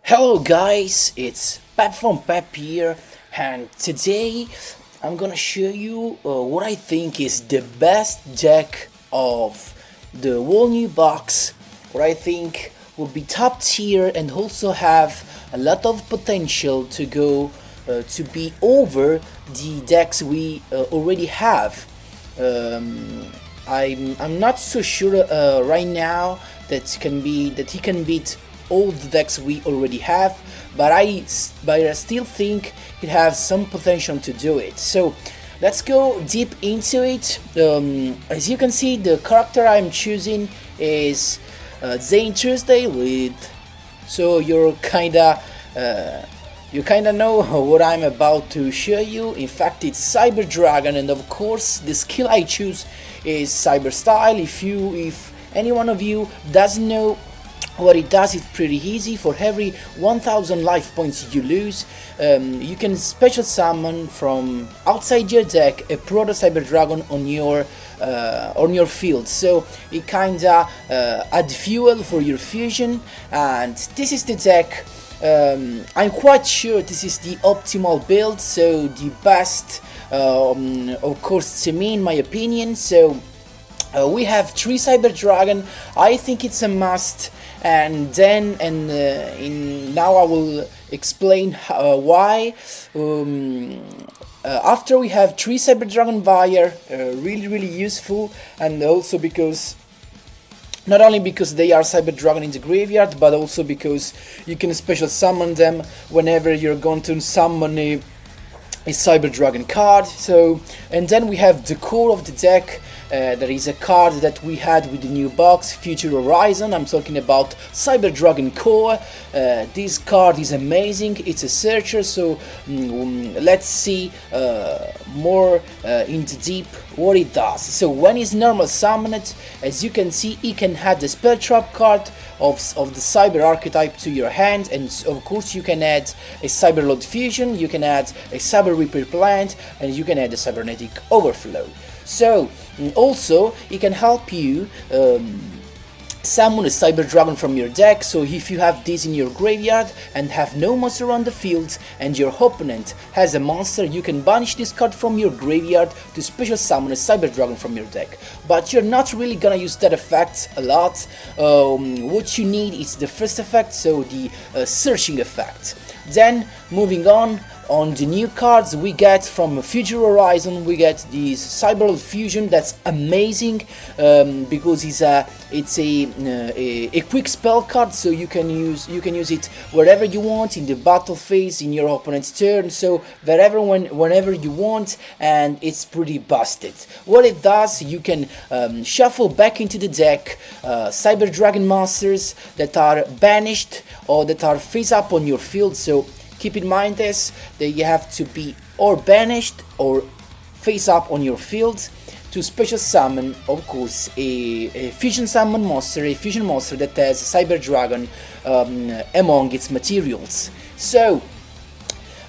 Hello guys, it's Pep from Pep here, and today I'm gonna show you what I think is the best deck of the whole new box, what I think will be top tier and also have a lot of potential to go to be over the decks we already have. I'm not so sure right now that he can beat all the decks we already have, but I still think it has some potential to do it. So let's go deep into it. As you can see, the character I'm choosing is Zane Tuesday with. So you kinda know what I'm about to show you. In fact, it's Cyber Dragon, and of course, the skill I choose is Cyber Style. If any one of you doesn't know what it does, it's pretty easy. For every 1000 life points you lose, you can special summon from outside your deck a Proto Cyber Dragon on your field. So it kinda add fuel for your fusion, and this is the deck. I'm quite sure this is the optimal build, so the best, of course, to me, in my opinion. So we have 3 Cyber Dragon. I think it's a must, and then now I will explain why. After we have 3 Cyber Dragon Wire, really useful, and also because. Not only because they are Cyber Dragon in the graveyard, but also because you can special summon them whenever you're going to summon a Cyber Dragon card. So, and then we have the core of the deck. There is a card that we had with the new box, Future Horizon. I'm talking about Cyber Dragon Core. This card is amazing. It's a searcher, so let's see more into deep what it does. So when it's normal summoned, as you can see, it can add the spell trap card of the Cyber archetype to your hand, and of course you can add a Cyber Load Fusion, you can add a Cyber Reaper Plant, and you can add a Cybernetic Overflow. So also it can help you summon a Cyber Dragon from your deck. So if you have this in your graveyard and have no monster on the field, and your opponent has a monster, you can banish this card from your graveyard to special summon a Cyber Dragon from your deck. But you're not really gonna use that effect a lot. What you need is the first effect, so the searching effect. Then moving on the new cards we get from Future Horizon, we get this Cyber Fusion. That's amazing because it's a quick spell card, so you can use it wherever you want in the battle phase, in your opponent's turn, so whenever you want, and it's pretty busted. What it does, you can shuffle back into the deck Cyber Dragon monsters that are banished or that are face up on your field. So keep in mind this, that you have to be or banished or face up on your field to special summon, of course, a fusion summon monster, a fusion monster that has Cyber Dragon among its materials. So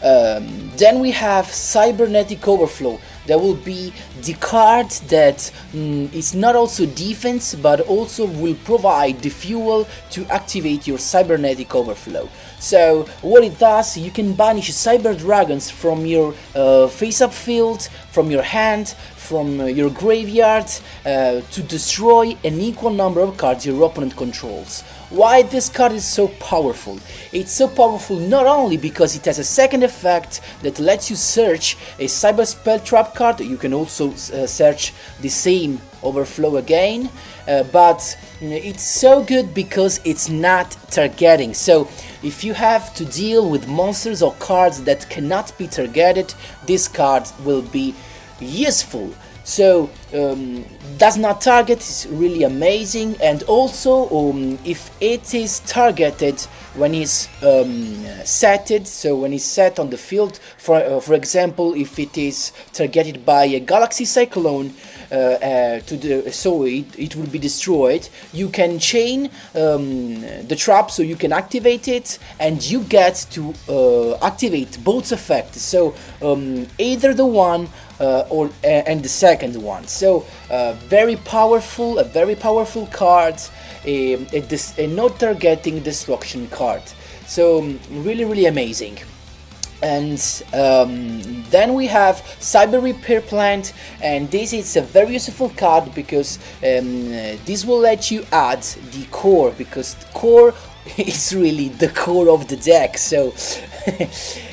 then we have Cybernetic Overflow. That will be the card that is not also defense, but also will provide the fuel to activate your Cybernetic Overflow. So what it does, you can banish Cyber Dragons from your face-up field, from your hand, from your graveyard, to destroy an equal number of cards your opponent controls. Why this card is so powerful? It's so powerful not only because it has a second effect that lets you search a Cyber Spell Trap card, you can also search the same Overflow again, but it's so good because it's not targeting. So if you have to deal with monsters or cards that cannot be targeted, this card will be useful. So does not target is really amazing, and also if it is targeted when it's setted, so when it's set on the field, for example, if it is targeted by a Galaxy Cyclone, so it will be destroyed, you can chain the trap, so you can activate it, and you get to activate both effects, so either the one and the second one. So a very powerful card, a not targeting destruction card. So really amazing. And then we have Cyber Repair Plant, and this is a very useful card because this will let you add the core, because the core is really the core of the deck. So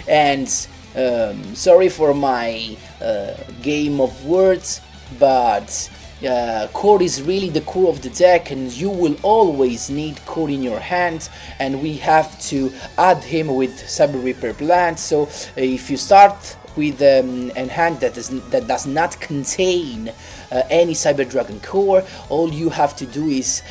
and sorry for my game of words, but core is really the core of the deck, and you will always need core in your hand, and we have to add him with Cyber Reaper Plant. So if you start with a hand that does not contain any Cyber Dragon core, all you have to do is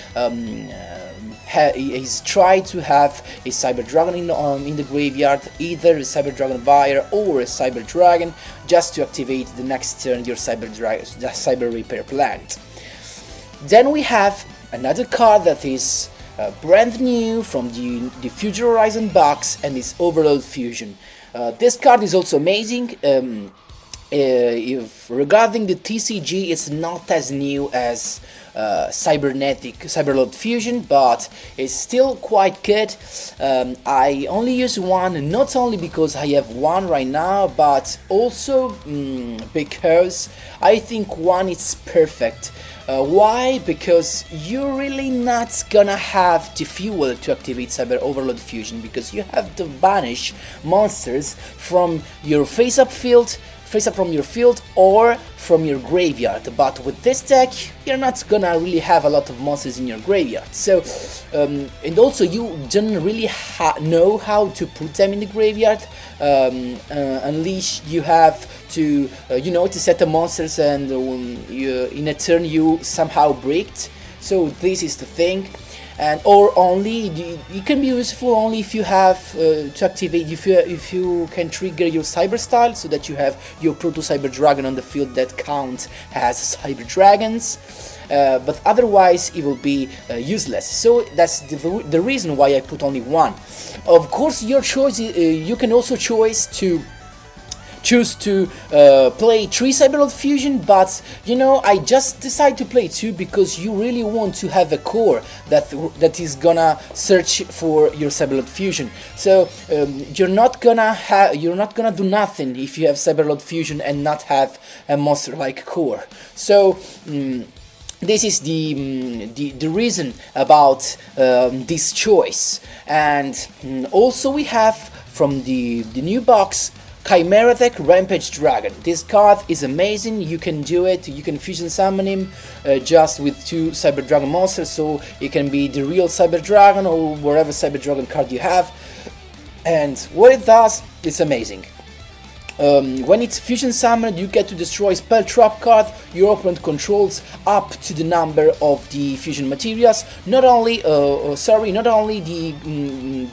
try to have a Cyber Dragon in the graveyard, either a Cyber Dragon Buyer or a Cyber Dragon, just to activate the next turn your Cyber Repair Plant. Then we have another card that is brand new from the Future Horizon box, and is Overload Fusion. This card is also amazing. If regarding the TCG, it's not as new as Cyberload Fusion, but it's still quite good. I only use one, not only because I have one right now, but also because I think one is perfect. Why? Because you're really not gonna have the fuel to activate Cyber Overload Fusion, because you have to banish monsters from your face-up from your field or from your graveyard. But with this deck, you're not gonna really have a lot of monsters in your graveyard. So, and also you don't really know how to put them in the graveyard unless you have to, to set the monsters, and in a turn you somehow breaked. So this is the thing. And or only it can be useful only if you have to activate, if you can trigger your Cyber Style, so that you have your Proto Cyber Dragon on the field that count as Cyber Dragons, but otherwise it will be useless. So that's the reason why I put only one. Of course, your choice, you can also choose to play 3 Cyberload Fusion, but I just decided to play 2 because you really want to have a core that is gonna search for your Cyberload Fusion. So you're not gonna do nothing if you have Cyberload Fusion and not have a monster like core. So this is the reason about this choice. And also we have from the new box Chimera Deck Rampage Dragon. This card is amazing. You can do it, you can fusion summon him just with 2 Cyber Dragon monsters, so it can be the real Cyber Dragon or whatever Cyber Dragon card you have. And what it does, it's amazing. When it's fusion summoned, you get to destroy spell trap card your opponent controls up to the number of the fusion materials. Not only the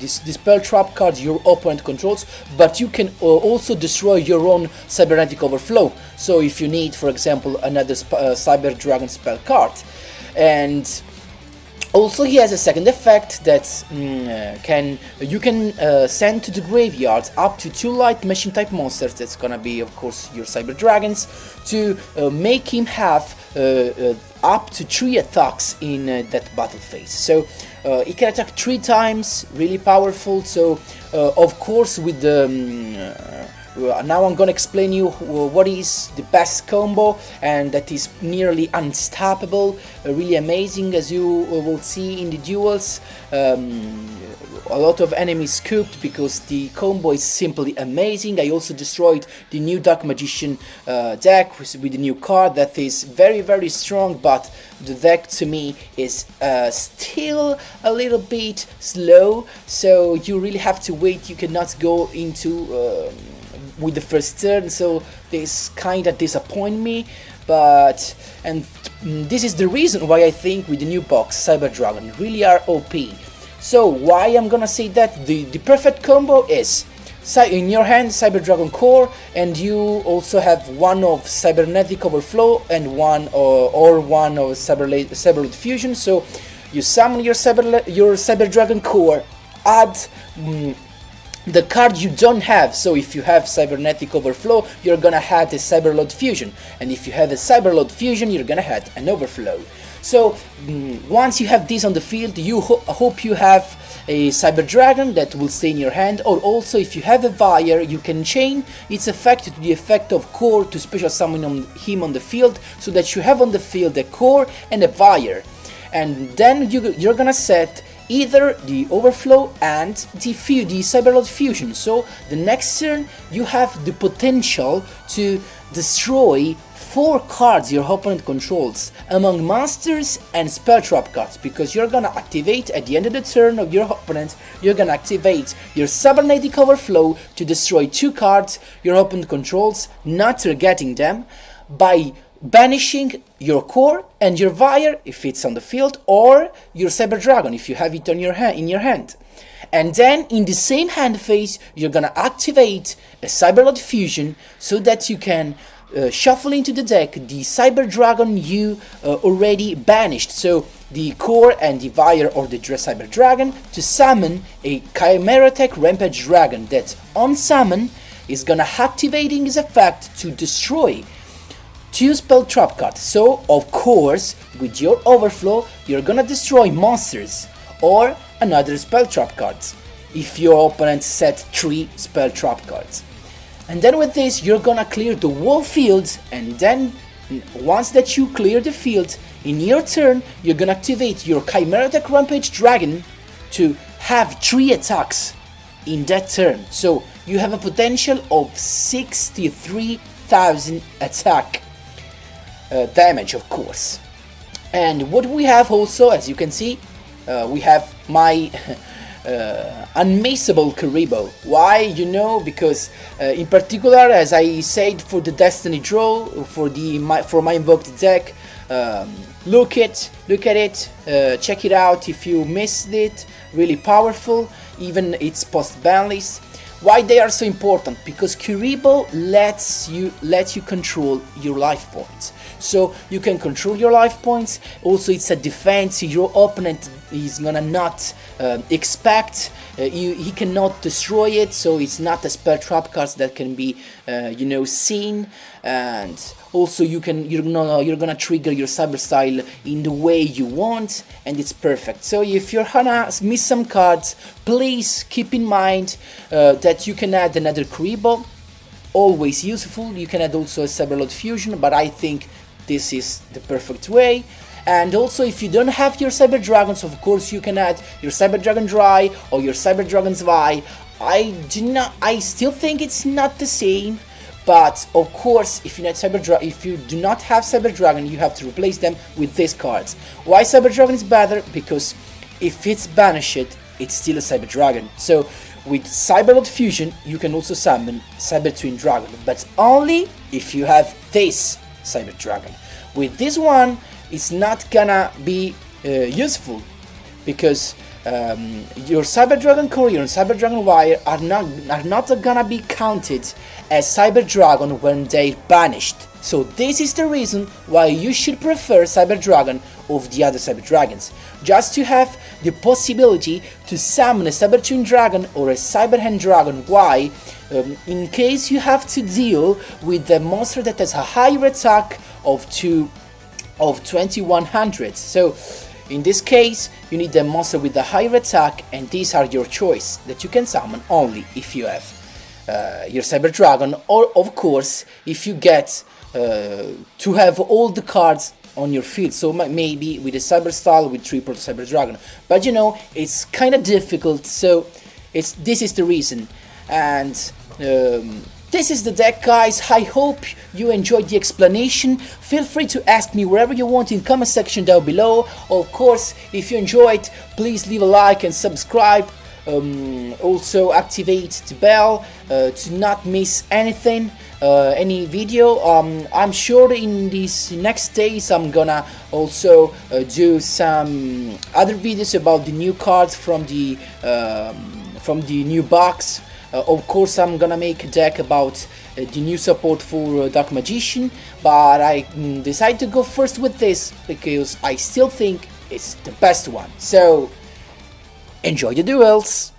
spell trap cards your opponent controls, but you can also destroy your own cybernetic overflow. So if you need, for example, another Cyber Dragon spell card. And also he has a second effect that you can send to the graveyard up to 2 light machine type monsters, that's gonna be of course your Cyber Dragons, to make him have up to 3 attacks in that battle phase. So he can attack 3 times, really powerful. So of course with the now I'm gonna explain you what is the best combo, and that is nearly unstoppable, really amazing, as you will see in the duels. A lot of enemies scooped because the combo is simply amazing. I also destroyed the new Dark Magician deck with the new card that is very strong, but the deck to me is still a little bit slow, so you really have to wait. You cannot go into with the first turn, so this kinda disappoint me. But this is the reason why I think with the new box Cyber Dragon really are OP. So why I'm gonna say that? The perfect combo is in your hand Cyber Dragon Core, and you also have one of Cybernetic Overflow and one of Cyberload Fusion. So you summon your Cyber Dragon Core, add the card you don't have. So if you have Cybernetic Overflow, you're gonna have a Cyberload Fusion, and if you have a Cyberload Fusion, you're gonna have an Overflow. So once you have this on the field, you hope you have a Cyber Dragon that will stay in your hand, or also if you have a Vire, you can chain its effect to the effect of Core to special summon him on the field, so that you have on the field a Core and a Vire. And then you're gonna set either the Overflow and the Cyberlord Fusion. So the next turn you have the potential to destroy 4 cards your opponent controls among monsters and spell trap cards, because you're gonna activate at the end of the turn of your opponent, you're gonna activate your Cybernetic Overflow to destroy 2 cards your opponent controls, not targeting them, by banishing your Core and your Vire if it's on the field, or your Cyber Dragon if you have it on in your hand. And then in the same hand phase you're gonna activate a Cyberlord Fusion so that you can shuffle into the deck the Cyber Dragon you already banished, so the Core and the Vire or the Cyber Dragon, to summon a Chimera Tech Rampage Dragon that on summon is gonna activating his effect to destroy 2 spell trap cards. So of course with your Overflow you're gonna destroy monsters or another spell trap cards if your opponent set 3 spell trap cards. And then with this you're gonna clear the whole field, and then once that you clear the field, in your turn you're gonna activate your Chimera Tech Rampage Dragon to have 3 attacks in that turn. So you have a potential of 63,000 attack damage, of course. And what we have also, as you can see, we have my unmaceable Karibo. Why? You know, because in particular, as I said, for the Destiny draw, for my invoked deck, look at it, check it out if you missed it. Really powerful, even its post ban list. Why they are so important? Because Karibo lets you control your life points. So you can control your life points. Also, it's a defense. Your opponent is gonna not expect. He cannot destroy it. So it's not a spell trap card that can be, seen. And also, you're gonna trigger your Cyber Style in the way you want, and it's perfect. So if you're gonna miss some cards, please keep in mind that you can add another Karibo. Always useful. You can add also a Cyberlord Fusion, but I think this is the perfect way. And also, if you don't have your Cyber Dragons, of course you can add your Cyber Dragon Dry or your Cyber Dragon's Vi. I still think it's not the same, but of course, if you do not have Cyber Dragon, you have to replace them with these cards. Why Cyber Dragon is better? Because if it's banished, it's still a Cyber Dragon. So with Cyberlord Fusion, you can also summon Cyber Twin Dragon, but only if you have this Cyber Dragon. With this one, it's not gonna be useful, because your Cyber Dragon Courier and Cyber Dragon Wire are not gonna be counted as Cyber Dragon when they're banished. So this is the reason why you should prefer Cyber Dragon of the other Cyber Dragons, just to have the possibility to summon a Cyber Twin Dragon or a Cyber Hand Dragon. Why? In case you have to deal with a monster that has a higher attack of 2100. So in this case you need a monster with a higher attack, and these are your choice that you can summon only if you have your Cyber Dragon, or of course if you get to have all the cards on your field. So maybe with a Cyber Style with triple Cyber Dragon, but you know, it's kind of difficult. So this is the reason. And this is the deck, guys. I hope you enjoyed the explanation. Feel free to ask me wherever you want in the comment section down below. Of course, if you enjoyed, please leave a like and subscribe. Also activate the bell to not miss anything, any video. I'm sure in these next days I'm gonna also do some other videos about the new cards from the new box. Of course, I'm gonna make a deck about the new support for Dark Magician, but I decided to go first with this because I still think it's the best one. So enjoy the duels!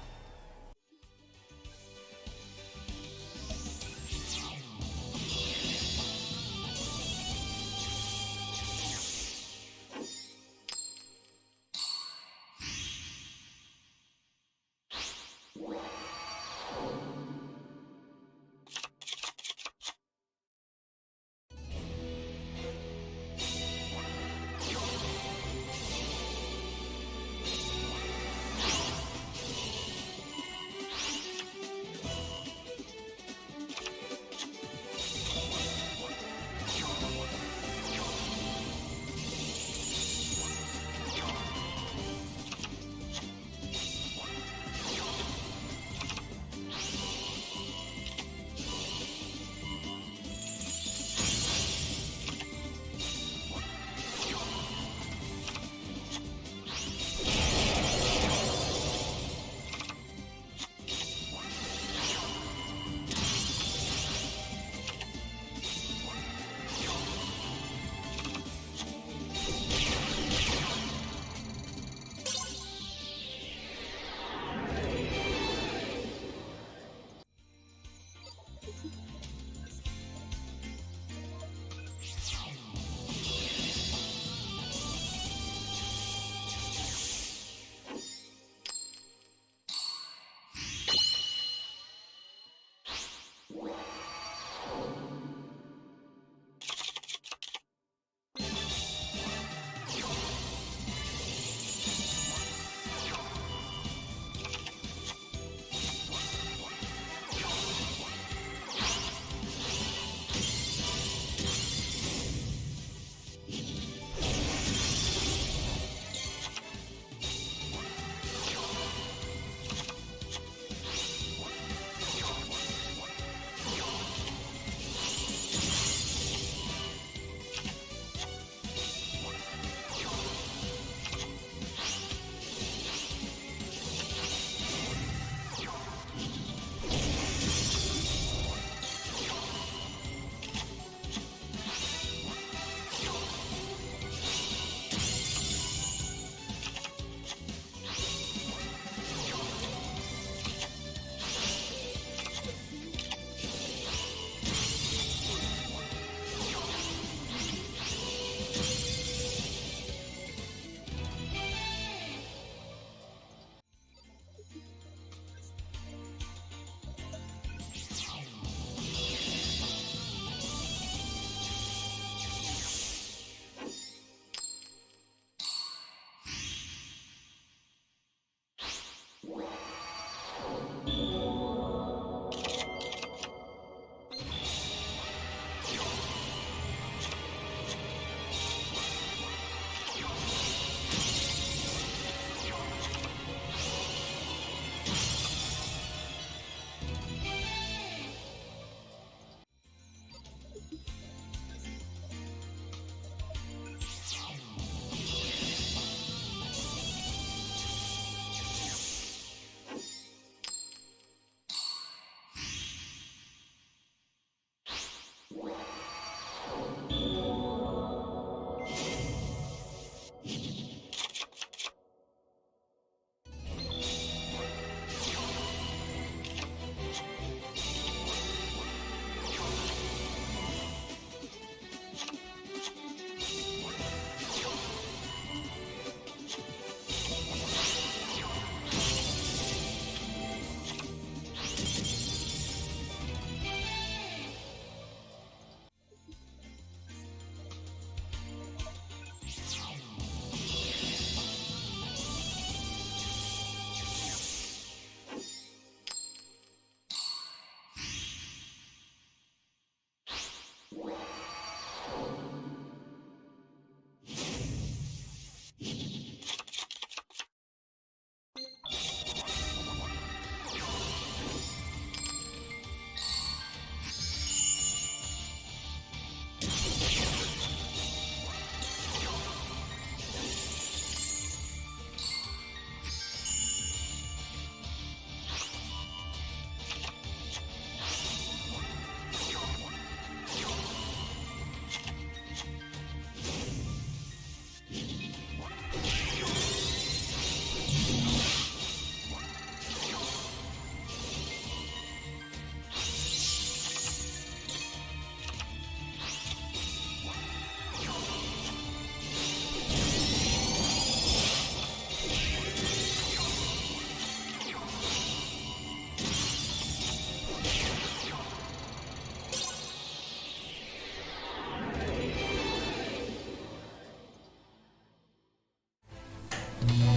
Bye.